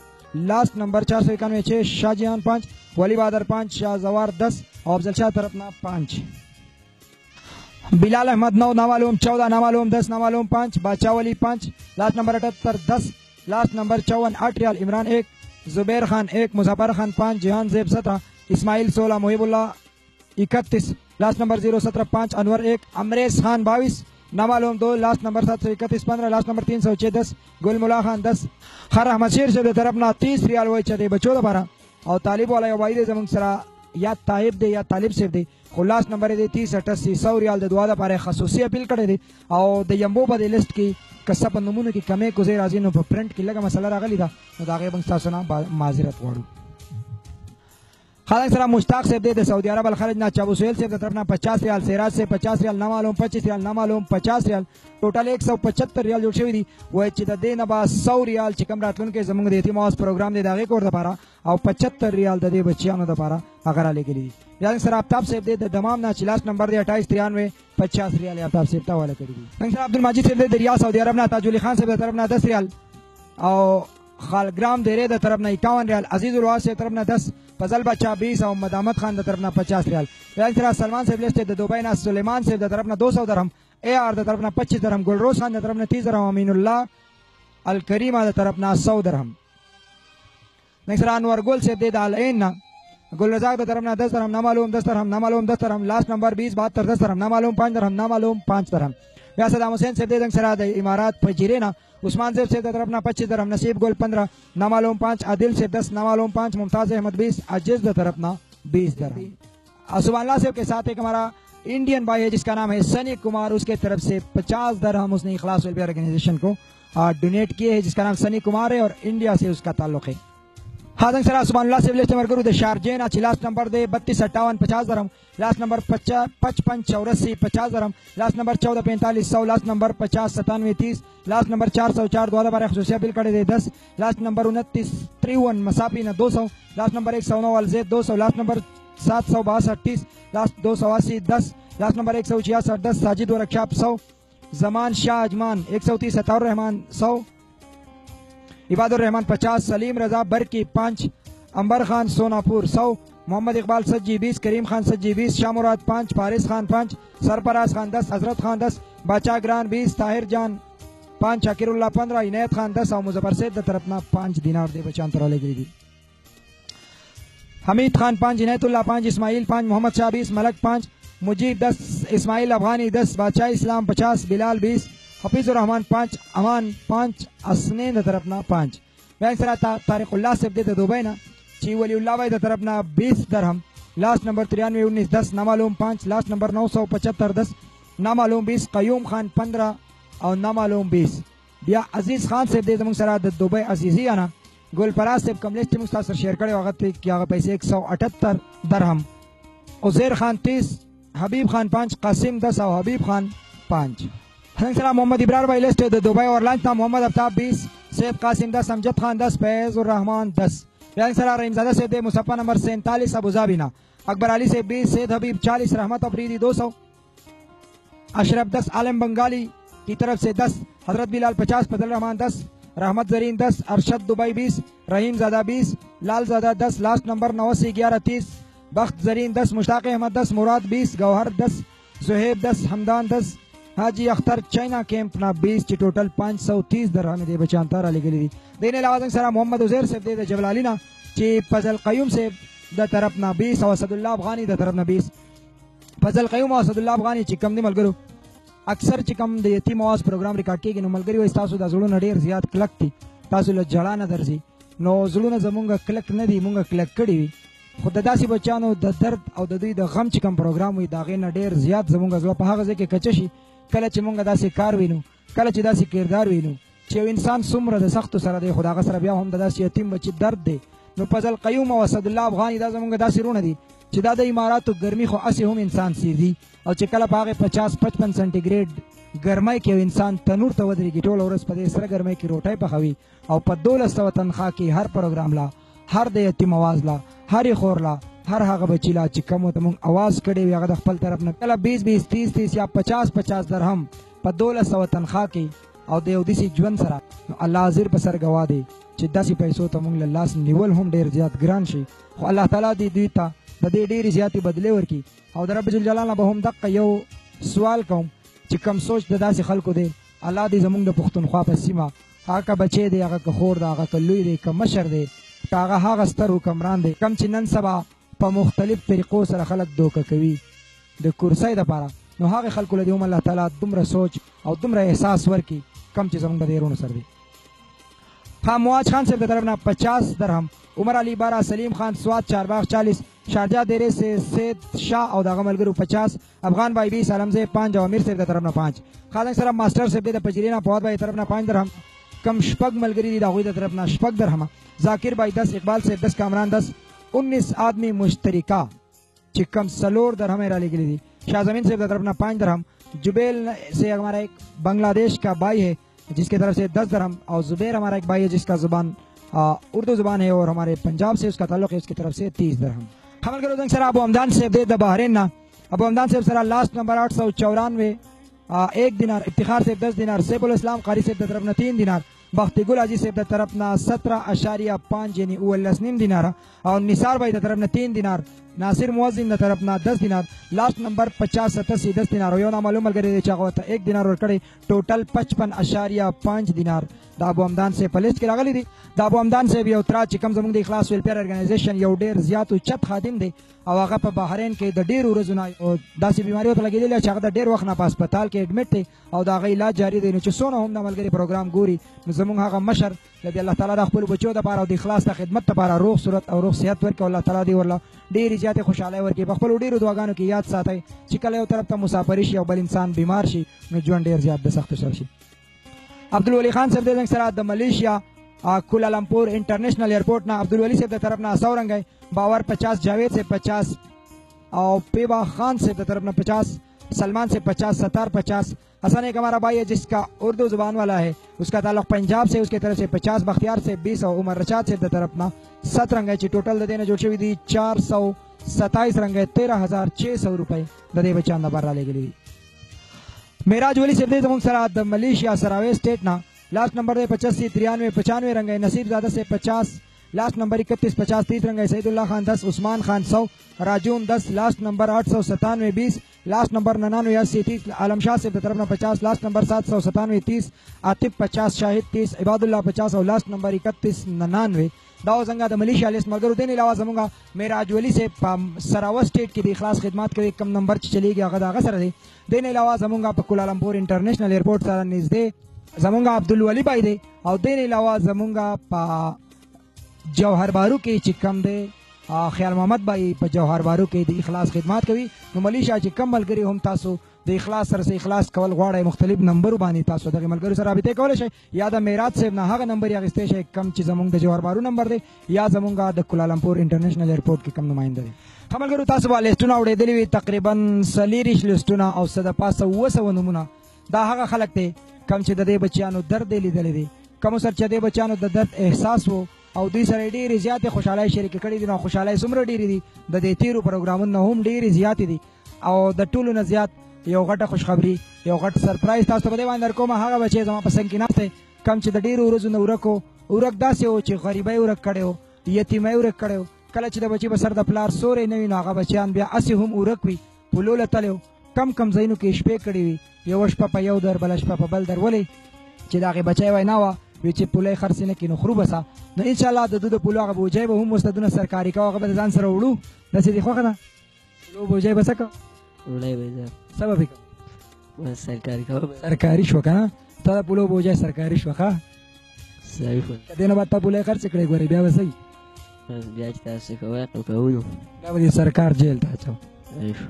लास्ट नंबर 491 6, शाहजहान 5, वली बहादुर 5, शाह जवार 10 और अफजल शाह तरफना 5, बिलाल अहमद 9, नामालूम 14, नामालूम 10, नामालूम 5, बादशाह वली 5, लास्ट नंबर 78 10, लास्ट नंबर 54 8 रियाल, इमरान 1, जुबैर खान 1, मुजफ्फर खान 5, जिहान ज़ैब 17, इस्माइल 16, मुहिबुल्लाह 31, लास्ट नंबर 017 5, अनवर 1, अमरेश खान 22, नामालूम 2, लास्ट नंबर 731 15, लास्ट नंबर 306 10, गुलमुला खान 10, खर अहमद शेर से तरफ ना 30 रियाल वही चले बचो दोबारा और तालिब वाला वाइदे जमंग सरा या ताइब दे या तालिब से दे लास्ट नंबर दे 30 88 100 रियाल दे दुआ पारे खसूसी अपील करे दे और द यम्बो बदे लिस्ट की कसब नमूने की कमे गुजे राजी नो प्रिंट की लगा मसला रागली था तो दागे बंग सुना माजरत वाड़ू खालिद सलाम मुश्ताक से दे सऊदी अरब अल खरज ना चाबू सुहेल से तरफना 50 रियाल, सिराज से 50 रियाल, नामालूम 25 रियाल, नामालूम 50 रियाल, टोटल 175 रियाल जुड़ हुई थी वो चिता दे नबा 100 रियाल चिकम रातलन के जमंग देती मौस प्रोग्राम दे दागे कोर दपारा और 75 रियाल दे बच्चियां दपारा अगर आले के लिए यानी सर आफ्ताब से दे दमाम ना लास्ट नंबर दे 28 93 50 रियाल आफ्ताब से वाला कर दी सर अब्दुल माजिद से दे दरिया सऊदी अरब ना ताजुल खान से तरफ ना 10 रियाल और खालग्राम दे रे तरफ ना 51 रियाल, अजीजुल वास से तरफ ना 10, फजल बच्चा 20 और मदामत खान तरफ ना 50 रियाल, सलमान से ब्लेस्ट दुबई ना सुलेमान से तरफ ना 200 दरहम, AR तरफ ना 25 दरहम, गुलरोज खान तरफ ना 30 दरहम, अमीनुल्लाह अल करीमा तरफ ना 100 दरहम, अनवर गुल से दे दाल ना गुल रजाक तरफ ना 10 दरहम, नामालूम 10 दरहम, नामालूम 10 दरहम, लास्ट नंबर 20 72 10 दरहम, नामालूम 5 दरहम, नामालूम 5 दरहम, सदाम हुसैन से दे सराद इमारात फजीरेना, उस्मान से तरफ ना 25 दरहम, नसीब गोल 15, नामालूम 5, आदिल से 10, नामालूम 5, मुमताज अहमद 20, अजीज तरफ ना 20 दरहम। सुभान से के साथ एक हमारा इंडियन भाई है जिसका नाम है सनी कुमार, उसके तरफ से 50 दरहम उसने इखलास वेलफेयर ऑर्गेनाइजेशन को डोनेट किए है जिसका नाम सनी कुमार है और इंडिया से उसका ताल्लुक है। हादंग सरा सुभान से लिस्ट नंबर करूँ दे शारजेन अच्छी लास्ट नंबर दे 32 58 50 दरहम, लास्ट नंबर 55 84 50 दरहम, last number 14 45 100, last number 50 97 30, last number 404 2012 खसूसिया बिल करे दे 10, लास्ट नंबर 29 53 मसाफी ना 200, लास्ट नंबर 109 अलजेद 200, लास्ट नंबर 762 30, लास्ट 280 10, लास्ट नंबर 166 10, साजिद व रक्षाप 100, जमान शाह अजमान 130 अताउर रहमान 100, इबादुर रहमान 50, सलीम रजा बरकी 5, अंबर खान सोनापुर 100, मोहम्मद इकबाल सज्जी 20, करीम खान सज्जी 20, शाह मुराद 5, फारिस खान 5, सरफराज खान 10, हजरत खान 10, बादशाह ग्रान 20, ताहिर जान 5, शाकिरुल्लाह 15, इनायत खान 10 और मुजफ्फर सैद तरफना 5 दिनार दे बचान तरले गिरी। हमीद खान 5, इनायतुल्लाह 5, इस्माइल 5, मोहम्मद शाह 20, मलक 5, मुजीब 10, इस्माइल अफगानी 10, बादशाह इस्लाम 50, बिलाल 20, हफीजुर रहमान 5, अमान 5, असनैन तरफना 5। बैंक सरा तारिकुल्लाह से दे दुबई ना ची वलीउल्लाह भाई तरफना 20 दरहम, लास्ट नंबर 93 19 10, नामालूम 5, लास्ट नंबर 975 10, नामालूम 20, कयूम खान 15 और नामालूम 20। बिया अजीज खान से दे सरा दुबई अजीजिया ना गुलपराज से कमलेश टीम मुस्तासर शेयर करे वक्त क्या पैसे 178 दरहम, उजैर खान 30, हबीब खान 5, कासिम 10 और हबीब खान 5। सलाम मोहम्मद इब्रार भाई लिस्ट दुबई और लंच था मोहम्मद अफ्ताब 20, सैयद कासिम 10, अमजद खान 10, फैजुर रहमान 10। रहीमजादा से दे मुसफ़ा नंबर 47 अबुजाबिना, अकबर अली से 20, सैयद हबीब 40, रहमत अफरीदी 200, अशरफ 10, आलम बंगाली की तरफ से 10, हजरत बिलाल 50, फजल रहमान 10, रहमत जरीन 10, अरशद दुबई 20, रहीम ज़ादा 20, लाल ज़ादा 10, लास्ट नंबर 89 11 30, बख्त जरीन 10, मुश्ताक अहमद 10, मुराद 20, गौहर 10, सुहेब 10, हमदान 10, हाजी अख्तर चाइना कैंप ना 20 ची टोटल 530 दरहम दे बचानतार अली गली देने लाजम सरा मोहम्मद उजैर से दे जबलाली ना ची फजल कयूम से द तरफ ना 20 और असदुल्लाह अफगानी द तरफ ना 20। फजल कयूम और असदुल्लाह अफगानी चिकम दी मलगरू अक्सर चिकम दे यतीम आवाज प्रोग्राम रिकॉर्ड की नो मलगरी वस तासु द जुळु नडीर जियात क्लक थी तासु ल जळा न दर्जी नो जुळु न जमुंगा क्लक न दी मुंगा क्लक कड़ी खुद दासी बच्चानो द दर्द और द दुई द गम चिकम प्रोग्राम हुई दागे न ढेर जियात जमुंगा जवा पहागजे के कचशी कल ची मुंगा दासी कार विनु कल ची दासी किरदार विनु ची इंसान सुमर द सख्त सर दे खुदा सर बिया हम दासी यतीम बच्ची दर्द दे नो फजल कयूम और असदुल्लाह अफगानी दा मुंगा दासी रोन दी ची दा इमारत तो गर्मी खो असे हम इंसान सीधी और चिकला पागे 50-55 सेंटीग्रेड गर्माई के इंसान तनूर तवदरी की टोल औरस पदे सर गर्माई की रोटाई पखावी और पदोलस्तव तनखा की हर प्रोग्राम ला हर दे यतीम आवाज ला हर खोर ला हर हागा बचीला चिकमो तमुंग आवाज कड़े हुए अगर खपल तरफ न कला 20-20 30-30 या 50-50 दरहम पदोलस्तव तनखा की और दे उदिसी जुवन सरा अल्लाह हाजिर बसर गवा दे चिद्दासी पैसो तमुंग लल्लास निवल हम डेर जियात ग्रान शी अल्लाह ताला दी दुईता दे डेरी जियाती बदले वर की और रब जुल जलाल बहम दक यो सवाल कौम चिकम सोच ददा से खल को दे अल्लाह दी जमुंग द पुख्तनख्वा पर सीमा आका बचे दे आका खोर दा आका लुई दे का मशर दे कागा हागा स्तर हुक्मरान दे कम चिनन सबा په مختلف طریقو سره خلک دوکه کوي د کورسۍ دپاره نو هغه خلکو له دې هم الله تعالی دومره سوچ او دومره احساس ورکړي کم چې زموږ د دیرونو سره دی. ها مواج خان صاحب د طرف نه 50 درهم، عمر علی بارا، سلیم خان سواد چارباغ 40، شارجہ دیرے سے سید شاہ او داغه ملګرو 50، افغان بھائی 20، علمزه 5 او امیر صاحب د طرف نه 5، خالد سره ماستر صاحب د پجرینا پواد بھائی طرف نه 5 درهم، کم شپږ ملګری دي داغوی د طرف نه شپږ درهم، ذاکر بھائی 10، اقبال صاحب 10، کامران 10، 19 आदमी मुश्तरिका चिकम सलोर दरहम डाली गई थी। शाहजमीन से तरफ ना 5 दरहम, जुबेल से हमारा एक बांग्लादेश का भाई है जिसके तरफ से 10 दरहम, और जुबैर हमारा एक भाई है जिसका जुबान उर्दू जुबान है और हमारे पंजाब से उसका ताल्लुक है, उसकी तरफ से 30 दरहम। हमल करो सर अबू हमदान से दे बहरीन ना, अबू हमदान से सर लास्ट नंबर 894 1 दिनार, इफ्तिखार से 10 दिनार, सैफुल इस्लाम कारी से तरफ ना 3 दिनार, बख्तिगुल अजी से तरफ ना 17.5 यानी 19 दिनार, और निसार भाई तरफ ना 3 दिनार, नासिर मुअज्जिन तरफ ना 10 दिनार, लास्ट नंबर 50-87 10 दिनार, यो ना मालूम करे चाहो 1 दिनार और कड़े टोटल 55.5 दिनार दाबू हमदान से पलिस्ट के लागली थी। दाबू हमदान से भी उतरा चिकम जमुंग दी इखलास वेलफेयर ऑर्गेनाइजेशन यो डेर जियात उच्चत खादिम दे और आगा पर बहरीन के द डेर उरजुना और दासी बीमारी होत लगी दे चागदा डेर वखना पास अस्पताल के एडमिट थे और दागा इलाज जारी दे च सोना हम नमल करे प्रोग्राम गोरी जमुंग हागा मशर लदी अल्लाह ताला खपल बचो द पारा द इखलास द खिदमत द पारा रूह सूरत और रूह सेहत वर के अल्लाह ताला दी वरला डेर जियात खुशहाली वर के बखपल डेर दुआगानो की याद साथै चिकले तरफ त मुसाफरिश या बल इंसान बीमार शी न जुन डेर जियात द सख्त सरशी। अब्दुल वली खान साहब दे सरा द मलेशिया कुलालमपुर इंटरनेशनल एयरपोर्ट ना अब्दुल वली साहब तरफ ना 100 रंग है, बावर 50, जावेद से 50 और पेबा खान से तरफ ना 50, सलमान से 50, सतार 50, हसन एक हमारा भाई है जिसका उर्दू जुबान वाला है उसका ताल्लुक पंजाब से उसके तरफ से 50, बख्तियार से 20 और उमर रशाद से तरफ ना 7 रंग है टोटल देने जो दी 427 रंग है 13,600 रुपए दे बचान बार ले गई। मेराज वली से सरा मलेशिया सरावे स्टेट ना लास्ट नंबर दे 85, 93, 95 रंग है, नसीब ज़्यादा से 50, लास्ट नंबर 3150 तीसरंगा सईदुल्लाह खान 10, उस्मान खान 100, राजून 10, लास्ट नंबर 897 20, लास्ट नंबर 99 80 30, आलम शाह से तरफ 50, लास्ट नंबर 797 30, आतिफ 50, शाहिद 30, इबादुल्लाह 50 और लास्ट नंबर 31 99 दाव जंगा द मलेशिया लिस्ट मगर देने अलावा जमूंगा मेराज वली से सरावा स्टेट की इखलास खिदमत के कम नंबर चलेगी अगदा सर दे देने अलावा जमूंगा कुलालमपुर इंटरनेशनल एयरपोर्ट सर नजदे जमूंगा अब्दुल वली भाई दे और देने अलावा जमूंगा जौहर बारू के चिकम दे ख्याल मोहम्मद भाई पर जौहर बारू के इखलास खिदमत कभी तो मलेशिया चिकम मलगरी हम तासो د اخلاص سره اخلاص کول غواړي مختلف نمبر باندې تاسو دغه ملګرو سره رابطه کولای شئ یا د میراث صاحب نه هغه نمبر یې اخیستی شئ کم چې زمونږ د جوهر بارو نمبر دی یا زمونږ د کوالالمپور انټرنیشنل ایرپورټ کې کم نماینده دی ښه ملګرو تاسو به لیسټونه اورېدلي وي تقریبا 40 لیسټونه او څه د پاسه 200 نومونه دا هغه خلک دی کم چې د دې بچیانو درد یې لیدلی دی کوم سره چې د بچیانو د درد احساس وو او دوی سره ډېرې زیاتې خوشحالۍ شریکې کړې دي نو خوشحالۍ څومره ډېرې دي د دې تیرو پروګرامونو هم ډېرې زیاتې دي او د ټولو نه زیات یو غټه خوشخبری یو غټ سرپرایز تاسو په دې باندې درکوم هغه بچی زما په څنګ کې ناشته کم چې د ډیرو ورځو نه ورک داسې و چې غریبۍ ورک کړی و یتیمۍ ورک کړی و کله چې د بچي په سر د پلار سوری نه وي نو هغه بچیان بیا هسې هم ورک وي پولو له تللی و کم ځایونو کې شپې کړې وي یوه شپه په یو در بله شپه په بل در ولې چې د هغې بچی وینا وه وی چې پولی خرڅې نه کړي نو خرو بسه نو انشاءالله د دو د پولو هغه بوجۍ به هم استادونه سرکاري کوه هغه به د ځان سره وړو داسې دې خوښه ده پولو بوجۍ به څه کوه وړی به زه څه به پرې کوه سرکاري کوه سرکاري شوه که نه تا د پولو بوجۍ سرکاري شوه ښه صحیح شو که دې نه بعد تا پولی خرڅې کړی ګورې بیا به څه وي بیا چې تاسو کوئ کوو نو بیا به دې سرکار جیل ته اچو صحیح شو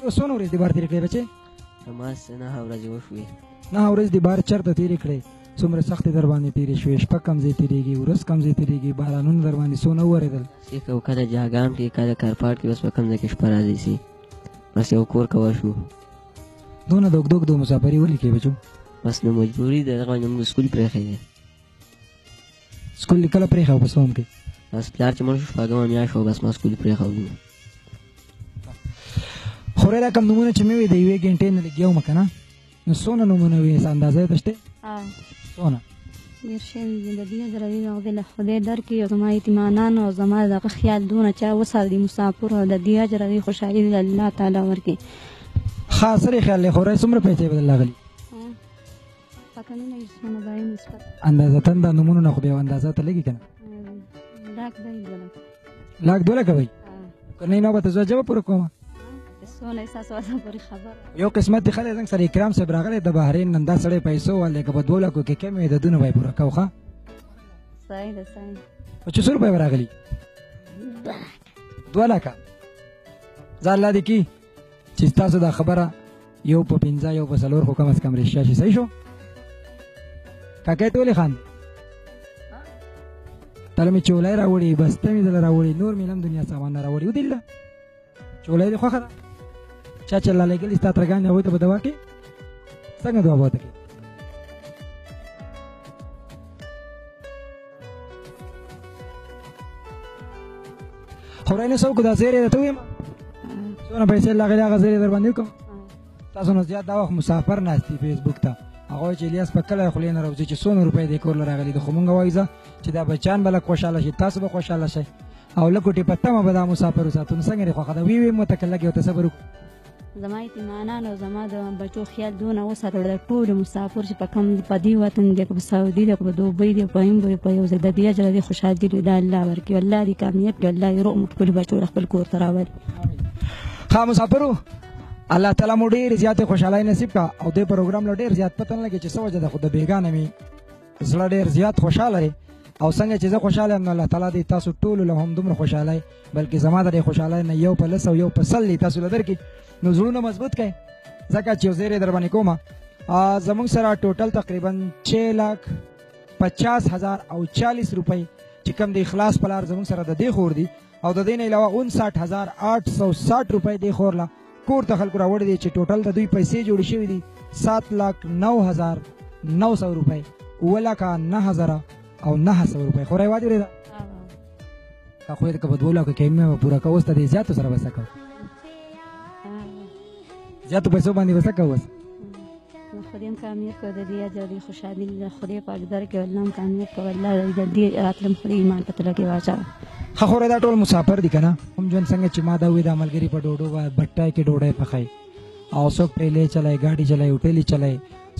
یو څونه ورځې دې بار تېرې کړې بچې هماس 9 ورځې وشوې 9 ورځې دې بار چېرته تېرې کړې څومره سختې در باندې تېرې شوې شپه کم ځای تېرېږي ورځ کم ځای تېرېږي بارانونه در باندې څونه وورېدل چې کوو کله جاګام کې کله کارپاټ کې بس په کم ځای کې شپه راځي سي بس یو کور کوه شو دونه دوک د مسافري ولې کې بچو بس نو مجبوري ده دغه موږ سکول پرېښی دی سکول کله پرېښی په سوم کې بس پلار چې مړ شو شپږمه میاشت وه بس ما سکول پرېښودو خورې دا کم نومونه چې مې وي د یوې ګنټې نه لږ یو مه که نه نو څونه نومونه وي اندازه یې ته شته څونه ډېر شوي دي د دې زروي نغدې له خدای درکړي او زما یتیمانان او زما دغه خیال دونه چا وساتي مسافر او د دې اجر دې خوشحالي دې الله تعالی ورکړي ښه سره خیال دی خورې څومره پیسې به درله غلي پکنونه یې ځای نسبت اندازتن دا نومونو نه خو بیا اندازه ته لګي که نه لاک دی لاک 2 لکه وایي که نه نو به ته زه جواب پوره کومه څونه احساس واسه پورې خبره یو قسمت دی خلک زنګ سره اکرام صاحب راغلی د بحرین نن دا سړی پیسو والی که په 2 لکو کې کم وي د دونه به یې پوره کوو ښه صحیح ده صحیح په 600 روپۍ به راغلي 2 لکه ځان الله دې کي چې ستاسو دا خبره یو په 15 یو په 4 خو کم از کم رښتیا شي صحیح شو کاکا ته ولې خاندې تله مې چولی راوړي بسته مې دله راوړي نور مې هم دنیا سامان نه راوړي ودلله چولی دې خوښه ده چا چې الله لګلي ستا ترګان دي هغوی ته به دوا کوې څنګه دعا به ورته کوې خورای نه څه وکړو دا زیری درته ووایم څونه پیسې راغلي هغه زیری در باندې وکړم تاسو نو زیات دا وخت مسافر ناست دي فیسبوک ته هغه وایي چې الیاس په کله خولې نه راوځي چې څونه روپۍ دې کور له راغلي دي خو مونږ وایو ځه چې دا بچیان به لږ خوشحاله شي تاسو به خوشحاله شئ او لږ ګوټې په تمه به دا مسافر وساتو نو څنګه دې خوښه ده ویې مو ته که لږ یو ته صبر وکړو زما یتیمانان او زما د بچو خیال دونه وساتل د ټولو مسافر چې په کم په دې وطن دی که په سعودي دی که په دوبۍ دی په هند دی په یو ځای د دې اجر دې خوشحالي دې د الله ورکړي الله دې کامیاب کړي الله دې روغ ټولو بچو خپل کور ته راولي ښه مسافرو الله تعالی مو ډېرې زیاتې خوشحالۍ نصیب کا او دې پروګرام له ډېر زیات پته نه لګي چې څه وجه ده خو د بیګانه مې زړه ډېر زیات خوشحاله دی او څنګه چې زه خوشحاله یم نو الله تعالی دې تاسو ټولو له هم دومره خوشحالۍ بلکې زما د دې خوشحالۍ نه یو په 10 او یو په 100 تاسو له درکړي نو زړونه مضبوط کړئ ځکه چې یو زیری در باندې کومه زموږ سره ټوټل تقریبا 6,50,000 او 40 روپۍ چې کوم د اخلاص په لار زموږ سره د دې خور دي او د دې نه علاوه 59,860 روپۍ دې خور له کور ته خلکو راوړي دي چې ټوټل د دوی پیسې جوړې شوي دي 7,09,900 روپۍ 7,09,000 او 900 روپۍ خورای وادي ورېده که خو یې که په 2 لکو کې مې پوره کوو اوس ته دې زیاتو سره به څه کوو زیاتو پیسو باندې به څه کوو اوس خو خدای هم کامیاب کړه د دې اجر د خوشحالي خدای پاک درکړي الله هم کامیاب کړه الله د دې راتلم خدای ایمان په تله کې واچوه ښه خوره دا ټول مسافر دي که نه هم ژوند څنګه چې ما دا وایي دا ملګري په ډوډو بټای کې ډوډۍ پخوي او څوک ټریلې چلای ګاډي چلای هوټلې چلای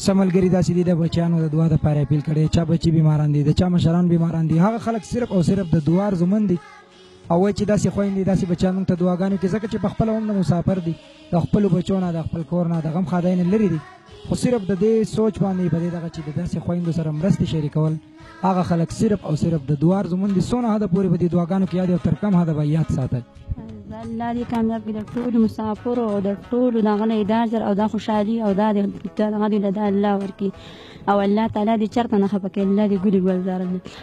څه ملګري داسې دي د بچیانو د دعا دپاره اپیل کړی چا بچي بیماران دي د چا مشران بیماران دي هغه خلک صرف او صرف د دعا ارزومند دي او وایي چې داسې خویندې داسې بچیان موږ ته دعاګانې وکړي ځکه چې په خپله هم د مسافر دي د خپلو بچو نه د خپل کور نه د غم ښادۍ نه لرې دي خو صرف د دې سوچ باندې په دې دغه چې د داسې خویندو سره مرستې شریکول هغه خلک صرف او صرف د دعا ارزومند دي څونه حده پورې په دې دعاګانو کې یاد او تر کم حده به یاد ساتل الله دې کامیاب کړي د ټولو مسافرو او د ټولو دغه نه دا اجر او دا خوشحالي او دا دغه دې له الله ورکړي او الله تعالی دې چېرته نه خفه کړي الله دې ګلي ګلزار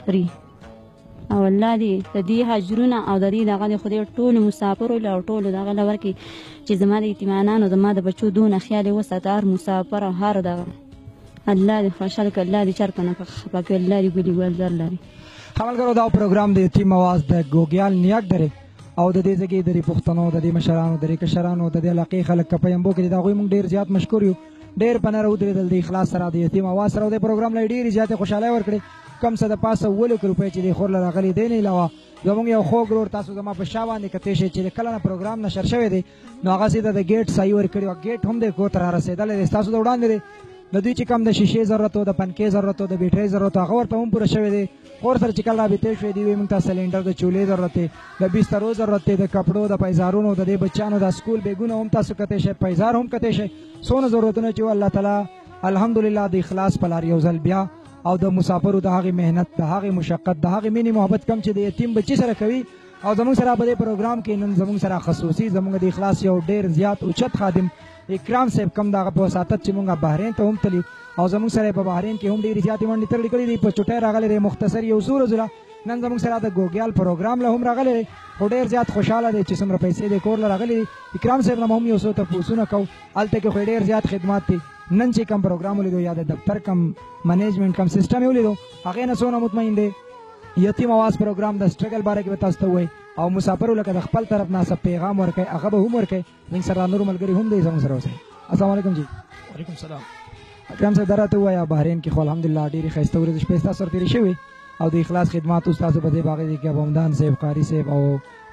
لري او الله دې د دې حجرونه او د دې دغه د خدای ټولو مسافرو له ټولو دغه له ورکړي چې زما د اطمینان او زما د بچو دونه خیال یې وساته هر مسافر او هر دغه الله دې خوشحاله کړي الله دې چېرته نه خفه کړي الله دې ګلي ګلزار لري ملګرو دا پروګرام د یتیم آواز د ګوګیال نیاک درې او د دې ځای د پښتنو د دې مشرانو د دې کشرانو د دې علاقې خلک که په یمبو کې د هغوی موږ ډېر زیات مشکور یو ډېر په نره ودرېدل د اخلاص سره د یتیم آواز سره د پروګرام له ډېرې زیاتې خوشحالۍ ورکړې کم څه د پاسه اوولس روپۍ چې د خور له راغلي دی نه علاوه زموږ یو خوږ ورور تاسو زما په شا باندې کتې شئ چې کله نه پروګرام نشر شوی دی نو هغه سیده د ګیټ سایي ورکړي او ګیټ هم د کور ته رارسېدلی دی ستاسو د وړاندې دی د دوی چې کم د شیشې ضرورت و د پنکې ضرورت و د بیټرۍ ضرورت هغه ورته هم پوره شوی دی خور سره چې کله رابطې شوې دي وایي موږ ته سلینډر د چولې ضرورت دی د بسترو ضرورت دی د کپړو د پیزارونو د دې بچیانو د سکول بیګونه هم تاسو کتی شئ پیزار هم کتی شئ څونه ضرورتونه چې الله تعالی الحمدلله د اخلاص په لار یو ځل بیا او د مسافرو د هغې محنت د هغې مشقت د هغې مینې محبت کم چې د یتیم بچي سره کوي او زموږ سره په دې پروګرام کې نن زموږ سره خصوصي زموږ د اخلاص یو ډېر زیات اوچت خادم اکرام صاحب کم دغه په وساطت چې موږ بحرین ته هم تلي او زموږ سره په بحرین کې هم ډېرې زیاتې منډې ترلې کړي دي په چوټۍ راغلی دی مختصر یو څو ورځو نن زموږ سره د ګوګیال پروګرام له هم راغلی دی خو ډېر زیات خوشحاله دی چې څومره پیسې د کور له راغلي دي اکرام صاحب نه هم یو څو تپوسونه کوو هلته کې خو ډېر زیات خدمات دي نن چې کم پروګرام ولیدو یا د دفتر کم منیجمنټ کم سیسټم یې ولیدو هغې نه څونه مطمئن دی یتیم آواز پروګرام د سټرګل باره کې به تاسو ته ووایي او مسافرو لکه د خپل طرف نه څه پیغام ورکوي هغه به هم ورکوي زموږ سره نور ملګري هم دی زموږ سره اوسئ السلام علیکم جی وعلیکم السلام اکرم صاحب دا راته ووایه بحرین کې خو الحمدلله ډېرې ښایسته ورځې شپې ستاسو سره تېرې شوې او د اخلاص خدمات ستاسو په دې باغې دي کې ابومدان صاحب قاري صاحب او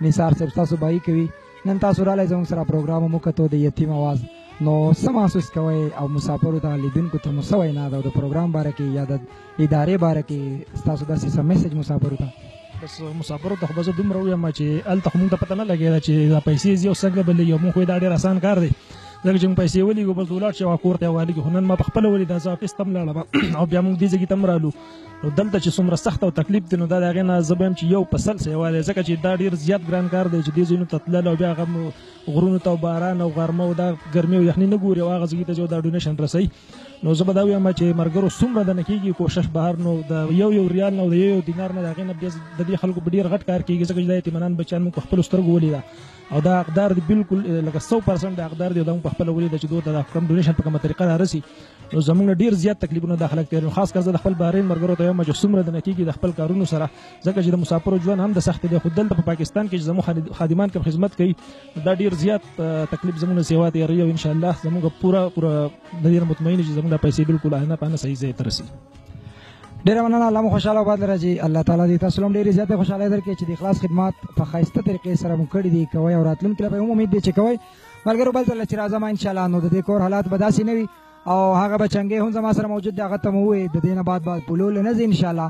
نثار صاحب ستاسو بهایي کوي نن تاسو رالی زموږ سره پروګرام هم وکتو د یتیم آواز نو څه محسوس کوئ او مسافرو ته لیدونکو ته مو څه وینا ده او د پروګرام باره کې یا د ادارې باره کې ستاسو داسې څه میسج مسافرو ته بس مسافرو ته خو به زه دومره ووایم چې هلته خو مونږ ته پته نه لګېده چې دا پیسې ځي او څنګه به لګي مونږ خو دا ډېر اسان کار دی ځکه چې مونږ پیسې ولېږو بل ته ولاړ شي او کور ته یې والېږي خو نن ما په خپله ولیده زه افیس ته هم لاړم او بیا مونږ دې ځای ته هم رالو نو دلته چې څومره سخت او تکلیف دی نو دا د هغې نه زه به یم چې یو په سل سیوالی ځکه چې دا ډېر زیات ګران کار دی چې دې ځایونو ته تلل او بیا هغه غرونو ته او باران او غرمه او دا ګرمي او یخني نه ګوري او هغه ځای ته چې دا ډونیشن رسوي نو زه به دا ویم چې ملګرو څومره دنه کېږي کوشش بهر نو د یو ریال نه او د یو دینار نه د هغې نه بیا د دې خلکو په ډېر غټ کار کېږي ځکه چې دا اطمینان بچیان موږ په خپلو سترګو ولیده او دا حقدار دی بالکل لکه 100% د حقدار دی او دا موږ په خپله ولیده چې دوی ته دا کم ډونیشن په کومه طریقه رارسي نو زموږ نه ډېر زیات تکلیفونه دا خلک تېروي خاص کر زه د خپل بحرین ملګرو ته وایم چې څومره دنه کېږي د خپل کارونو سره ځکه چې د مسافرو ژوند هم د سخت دی خو دلته په پاکستان کې چې زموږ خادمان کوم خدمت کوي دا ډېر زیات تکلیف زموږ نه سیوا تېروي او انشاءالله زموږ پوره د دې نه مطمئن چې زموږ دا پیسې بالکل آینه په نه صحیح ځای ته رسي ډېره مننه الله مو خوشحاله او باد لره چې الله تعالی دې تاسو له هم ډېرې زیاتې خوشحالۍ درکړي چې د اخلاص خدمات په ښایسته طریقې سره مو کړي دي کوئ او راتلونکي لپاره هم امید دی چې کوئ ملګرو بل ځل چې راځم انشاءالله نو د دې کور حالات به داسې نه وي او هغه بچنګې هم زما سره موجود دی هغه ته مو ووایي د دې نه بعد به پلول نه ځي انشاءالله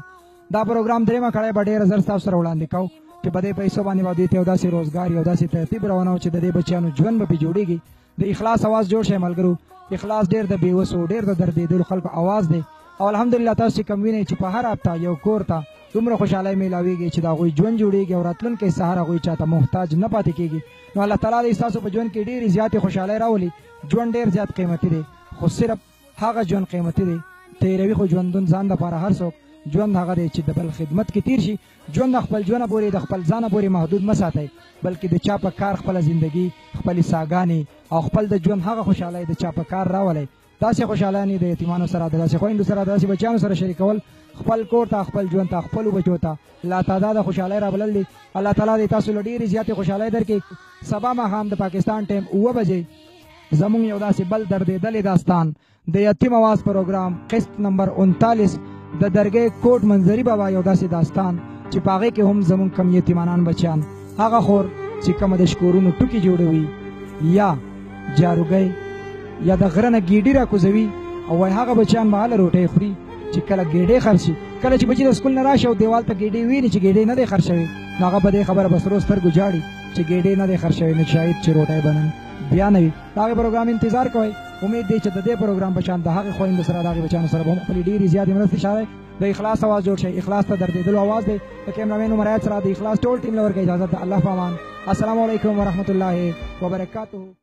دا پروګرام درېیمه کړی به ډېر زر ستاسو سره وړاندې کوو چې په دې پیسو باندې به دوی ته یو داسې روزګار یو داسې ترتیب روانو چې د دې بچیانو ژوند به پرې جوړېږي د اخلاص اواز جوړ شئ ملګرو اخلاص ډېر د بېوسو ډېر د دردېدلو خلکو اواز دی او الحمدلله تاسو چې کوم وینئ چې په هر هفته یو کور ته دومره خوشحالۍ میلاویږي چې د هغوی ژوند جوړېږي او راتلونکی سهار هغوی چاته محتاج نه پاتې کېږي نو الله تعالی دې ستاسو په ژوند کې ډېرې زیاتې خوشحالۍ راولي ژوند ډېر زیات قیمتي دی خو صرف هغه ژوند قیمتي دی تېروي خو ژوندون ځان دپاره هر څوک ژوند هغه دی چې د بل خدمت کې تیر شي ژوند د خپل ژوند پورې د خپل ځانه پورې محدود مه ساتئ بلکې د چا په کار خپله زندګي خپلې ساګانې او خپل د ژوند هغه خوشحالۍ د چا په کار راولئ داسې خوشحالانې د یتیمانو سره د داسې خویندو سره د داسې بچیانو سره شریکول خپل کور ته خپل ژوند ته خپلو بچو ته لاتعداده خوشحالۍ رابلل دي الله تعالی دې تاسو له ډېرې زیاتې خوشحالۍ درکړي سبا ماښام د پاکستان ټایم 9 بجې زمونږ یو داسې بل دردېدلې داستان د یتیم اواز پروګرام قسط نمبر 39 د درګۍ کوټ منظري بابا یو داسې داستان چې په هغې کې هم زمونږ کم یتیمانان بچیان هغه خور چې کومه د شکورونو ټوکې جوړوي یا جاروګۍ یا د غره نه ګیډي راکوزوي او وایي هغه بچیان به هله روټۍ خوري چې کله ګیډۍ خرڅ شي کله چې بچي د سکول نه راشي او دیوال ته ګیډۍ ویني چې ګیډۍ نه دی خرڅ شوی نو هغه په دې خبره به سرو سترګو جاړي چې ګیډۍ نه دی خرڅ شوی نو شاید چې روټۍ به نن بیا نه وي د هغې پروګرام انتظار کوئ امید دی چې د دې پروګرام په شان د هغې خویندو سره د هغې بچیانو سره به هم خپلې ډېرې زیاتې مرستې شاوئ د اخلاص اواز جوړ شئ اخلاص ته دردېدلو اواز دی د کیمرامین عمر حیات سره د اخلاص ټول ټیم له ورکه اجازت ده الله په امان السلام علیکم ورحمت الله وبرکاتہ